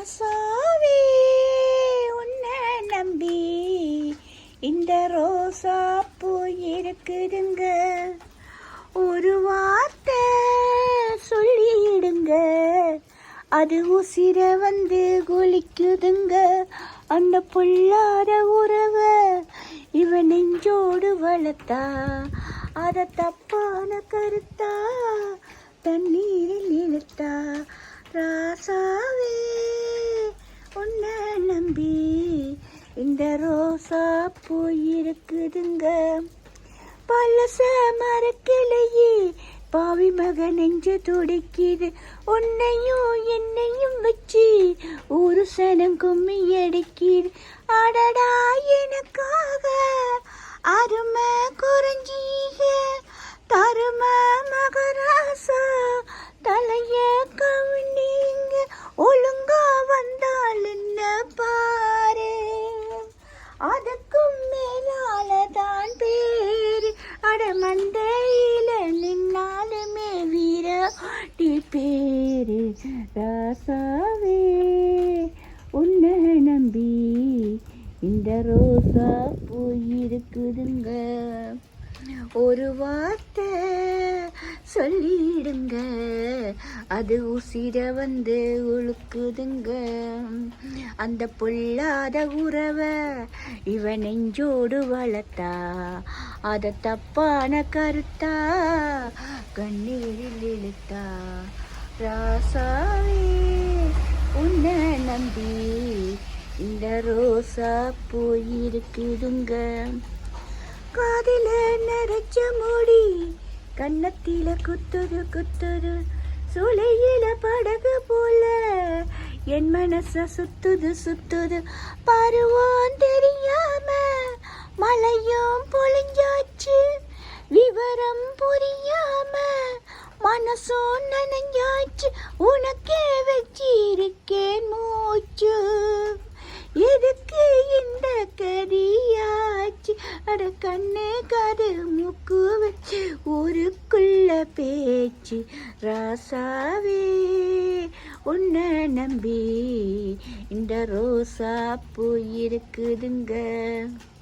ராசாவே உன்னை நம்பி இந்த ரோசா பூ இருக்குதுங்க, ஒரு வார்த்தை சொல்லிடுங்க, அது உசிர வந்து குளிக்குதுங்க. அந்த பொல்லாத உறவை இவன் நெஞ்சோடு வளர்த்தா, அத தப்பான கருத்தா தண்ணீரில் இழுத்தா. ராசாவே உன்னை நம்பி இந்த ரோசா பூ இருக்குதுங்க, பழச மரக்கிளையே பாவி மக நெஞ்சு துடிக்குது. உன்னையும் என்னையும் வச்சு ஒரு சனம் கும்மி அடிக்குது. அடடா எனக்காக அருமை குறைஞ்சீக தரும மகராசா தலைய கவினிங்க, ஒழுங்கா வந்தால் என்ன பாரு, அதுக்கும் மேலாலதான் பேரு. அடமந்தையில நின்னாலுமே வீராட்டி பேரு. ராசாவே உன்னை நம்பி இந்த ரோசா பூ இருக்குதுங்க, ஒரு வார்த்தை சொல்லிடுங்க, அது உசிர வந்து உழுக்குதுங்க. அந்த பொல்லாத உறவை இவன் நெஞ்சோடு வளர்த்தா, அத தப்பான கருத்தா கண்ணீரில் இழுத்தா. ராசாவே உன்னை நம்பி இந்த ரோசா பூ இருக்குதுங்க, காதில நரைச்ச முடி கன்னத்தில குத்துது குத்துது, சுளையில படகு போல என் மனச சுத்துது சுத்துது. பருவம் தெரியாம மழையும் பொழிஞ்சாச்சு, விவரம் புரியாம மனசும் நனைஞ்சாச்சு. உனக்கே வச்சிருக்கேன் மூச்சு, எதுக்கு இந்த கதியாச்சு. அட கண்ணு காது மூக்கு வச்சு ஊருக்குள்ள பேச்சு. ராசாவே உன்னை நம்பி இந்த ரோசா பூ இருக்குதுங்க.